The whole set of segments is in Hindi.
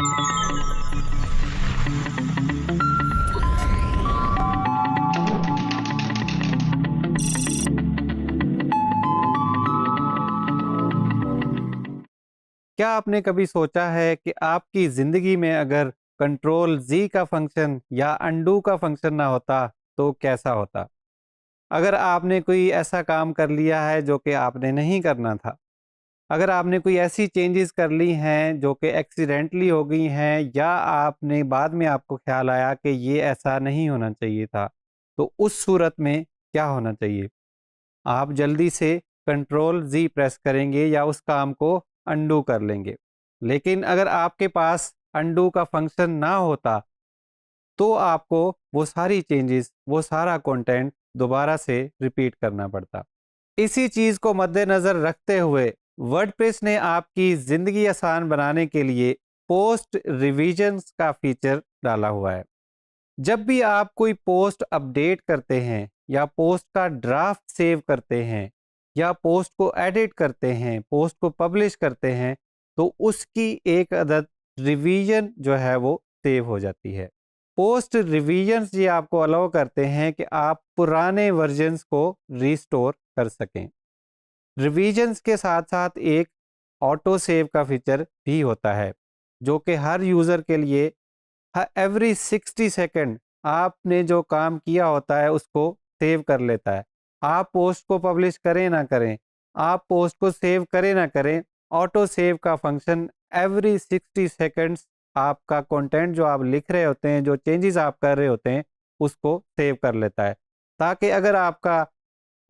क्या आपने कभी सोचा है कि आपकी ज़िंदगी में अगर कंट्रोल ज़ी का फंक्शन या अनडू का फंक्शन ना होता तो कैसा होता? अगर आपने कोई ऐसा काम कर लिया है जो कि आपने नहीं करना था, अगर आपने कोई ऐसी चेंजेस कर ली हैं जो कि एक्सीडेंटली हो गई हैं या आपने बाद में आपको ख़्याल आया कि ये ऐसा नहीं होना चाहिए था, तो उस सूरत में क्या होना चाहिए? आप जल्दी से कंट्रोल ज़ी प्रेस करेंगे या उस काम को अनडू कर लेंगे। लेकिन अगर आपके पास अनडू का फंक्शन ना होता, तो आपको वो सारी चेंजेस, वो सारा कंटेंट दोबारा से रिपीट करना पड़ता। इसी चीज़ को मद्देनज़र रखते हुए वर्डप्रेस ने आपकी ज़िंदगी आसान बनाने के लिए पोस्ट रिविजन्स का फीचर डाला हुआ है। जब भी आप कोई पोस्ट अपडेट करते हैं या पोस्ट का ड्राफ्ट सेव करते हैं या पोस्ट को एडिट करते हैं, पोस्ट को पब्लिश करते हैं, तो उसकी एक अदद रिवीजन जो है वो सेव हो जाती है। पोस्ट रिवीजन्स ये आपको अलाउ करते हैं कि आप पुराने वर्जन्स को रिस्टोर कर सकें। रिवीजन्स के साथ साथ एक ऑटो सेव का फीचर भी होता है, जो कि हर यूज़र के लिए एवरी 60 सेकंड आपने जो काम किया होता है उसको सेव कर लेता है। आप पोस्ट को पब्लिश करें ना करें, आप पोस्ट को सेव करें ना करें, ऑटो सेव का फंक्शन एवरी 60 सेकंड्स आपका कंटेंट जो आप लिख रहे होते हैं, जो चेंजेस आप कर रहे होते हैं, उसको सेव कर लेता है। ताकि अगर आपका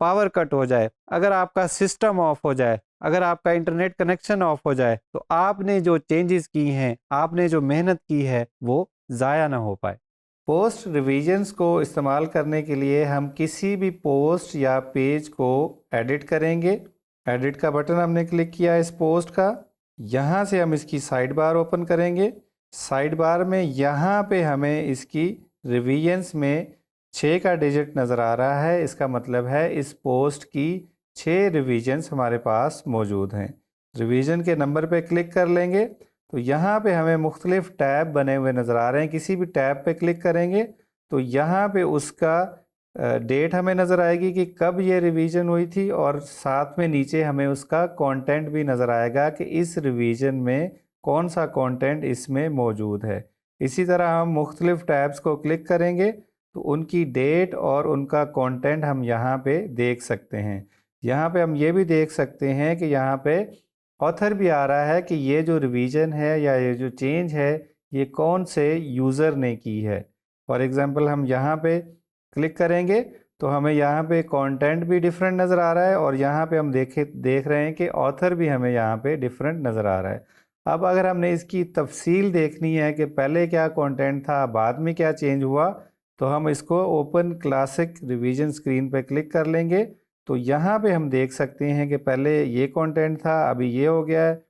पावर कट हो जाए, अगर आपका सिस्टम ऑफ हो जाए, अगर आपका इंटरनेट कनेक्शन ऑफ हो जाए, तो आपने जो चेंजेस की हैं, आपने जो मेहनत की है, वो ज़ाया ना हो पाए। पोस्ट रिवीजन्स को इस्तेमाल करने के लिए हम किसी भी पोस्ट या पेज को एडिट करेंगे। एडिट का बटन हमने क्लिक किया इस पोस्ट का। यहाँ से हम इसकी साइड बार ओपन करेंगे। साइड बार में यहाँ पे हमें इसकी रिवीजन्स में 6 का डिजिट नज़र आ रहा है। इसका मतलब है इस पोस्ट की 6 रिवीजन्स हमारे पास मौजूद हैं। रिवीजन के नंबर पे क्लिक कर लेंगे तो यहाँ पे हमें मुख्तलिफ टैब बने हुए नज़र आ रहे हैं। किसी भी टैब पे क्लिक करेंगे तो यहाँ पे उसका डेट हमें नज़र आएगी कि कब ये रिवीजन हुई थी, और साथ में नीचे हमें उसका कंटेंट भी नज़र आएगा कि इस रिवीजन में कौन सा कंटेंट इसमें मौजूद है। इसी तरह हम मुख्तलिफ टैब्स को क्लिक करेंगे तो उनकी डेट और उनका कंटेंट हम यहाँ पे देख सकते हैं। यहाँ पे हम ये भी देख सकते हैं कि यहाँ पे ऑथर भी आ रहा है कि ये जो रिवीजन है या ये जो चेंज है ये कौन से यूज़र ने की है। फॉर एग्ज़ाम्पल हम यहाँ पे क्लिक करेंगे तो हमें यहाँ पे कंटेंट भी डिफरेंट नज़र आ रहा है और यहाँ पे हम देख रहे हैं कि ऑथर भी हमें यहाँ पे डिफरेंट नज़र आ रहा है। अब अगर हमने इसकी तफसील देखनी है कि पहले क्या कंटेंट था, बाद में क्या चेंज हुआ, तो हम इसको ओपन क्लासिक रिवीजन स्क्रीन पे क्लिक कर लेंगे। तो यहाँ पे हम देख सकते हैं कि पहले ये कंटेंट था, अभी ये हो गया है।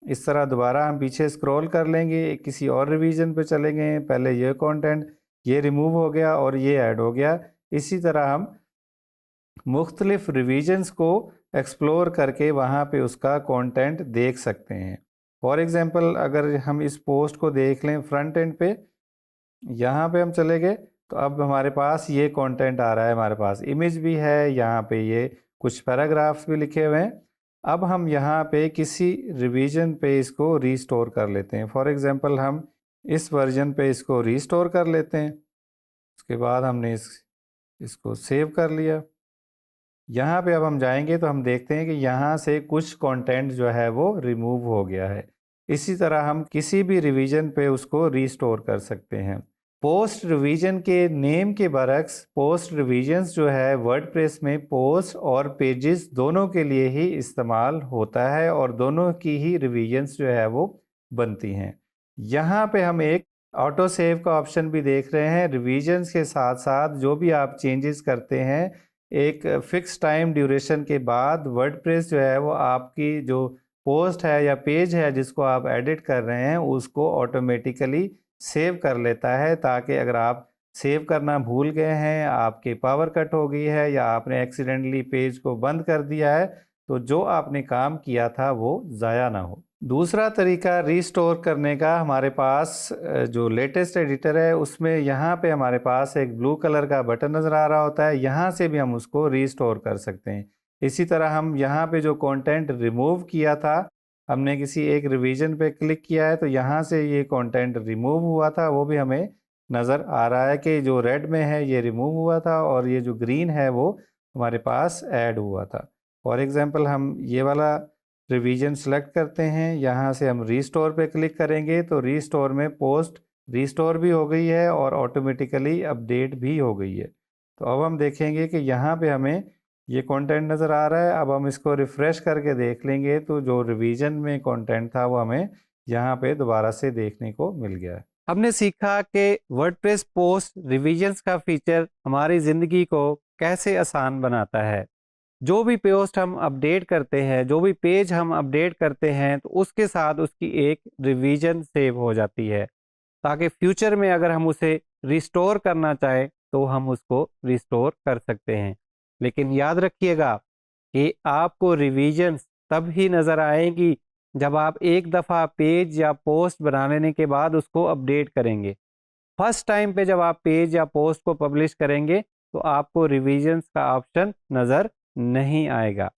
इस तरह दोबारा हम पीछे स्क्रॉल कर लेंगे, किसी और रिवीजन पे चलेंगे, पहले ये कंटेंट ये रिमूव हो गया और ये ऐड हो गया। इसी तरह हम मुख्तलिफ रिवीजन्स को एक्सप्लोर करके वहाँ पे उसका कंटेंट देख सकते हैं। फॉर एग्ज़ाम्पल अगर हम इस पोस्ट को देख लें फ्रंट एंड पे, यहाँ पे हम चले गए तो अब हमारे पास ये कंटेंट आ रहा है, हमारे पास इमेज भी है, यहाँ पे ये कुछ पैराग्राफ्स भी लिखे हुए हैं। अब हम यहाँ पे किसी रिवीजन पे इसको रीस्टोर कर लेते हैं। फॉर एग्ज़ाम्पल हम इस वर्जन पे इसको रीस्टोर कर लेते हैं। उसके बाद हमने इसको सेव कर लिया। यहाँ पे अब हम जाएंगे तो हम देखते हैं कि यहाँ से कुछ कंटेंट जो है वो रिमूव हो गया है। इसी तरह हम किसी भी रिवीजन पे उसको रीस्टोर कर सकते हैं। पोस्ट रिवीजन के नेम के बरक्स पोस्ट रिवीजन्स जो है वर्डप्रेस में पोस्ट और पेजेस दोनों के लिए ही इस्तेमाल होता है और दोनों की ही रिवीजन्स जो है वो बनती हैं। यहाँ पे हम एक ऑटो सेव का ऑप्शन भी देख रहे हैं। रिवीजन्स के साथ साथ जो भी आप चेंजेस करते हैं एक फ़िक्स टाइम ड्यूरेशन के बाद वर्डप्रेस जो है वो आपकी जो पोस्ट है या पेज है जिसको आप एडिट कर रहे हैं उसको ऑटोमेटिकली सेव कर लेता है, ताकि अगर आप सेव करना भूल गए हैं, आपके पावर कट हो गई है या आपने एक्सीडेंटली पेज को बंद कर दिया है, तो जो आपने काम किया था वो ज़ाया ना हो। दूसरा तरीका रीस्टोर करने का, हमारे पास जो लेटेस्ट एडिटर है उसमें यहाँ पे हमारे पास एक ब्लू कलर का बटन नज़र आ रहा होता है, यहाँ से भी हम उसको रीस्टोर कर सकते हैं। इसी तरह हम यहाँ पे जो कंटेंट रिमूव किया था, हमने किसी एक रिवीजन पे क्लिक किया है तो यहाँ से ये कंटेंट रिमूव हुआ था, वो भी हमें नज़र आ रहा है कि जो रेड में है ये रिमूव हुआ था और ये जो ग्रीन है वो हमारे पास ऐड हुआ था। फॉर एग्ज़ाम्पल हम ये वाला रिवीजन सेलेक्ट करते हैं, यहाँ से हम रीस्टोर पे क्लिक करेंगे तो रीस्टोर में पोस्ट रीस्टोर भी हो गई है और ऑटोमेटिकली अपडेट भी हो गई है। तो अब हम देखेंगे कि यहाँ पे हमें ये कंटेंट नज़र आ रहा है। अब हम इसको रिफ़्रेश करके देख लेंगे तो जो रिवीजन में कंटेंट था वो हमें यहाँ पे दोबारा से देखने को मिल गया है। हमने सीखा कि वर्डप्रेस पोस्ट रिवीजन्स का फीचर हमारी ज़िंदगी को कैसे आसान बनाता है। जो भी पोस्ट हम अपडेट करते हैं, जो भी पेज हम अपडेट करते हैं, तो उसके साथ उसकी एक रिवीजन सेव हो जाती है, ताकि फ्यूचर में अगर हम उसे रिस्टोर करना चाहें तो हम उसको रिस्टोर कर सकते हैं। लेकिन याद रखिएगा कि आपको रिवीजन्स तब ही नज़र आएंगी जब आप एक दफ़ा पेज या पोस्ट बना लेने के बाद उसको अपडेट करेंगे। फर्स्ट टाइम पे जब आप पेज या पोस्ट को पब्लिश करेंगे तो आपको रिवीजन्स का ऑप्शन नज़र नहीं आएगा।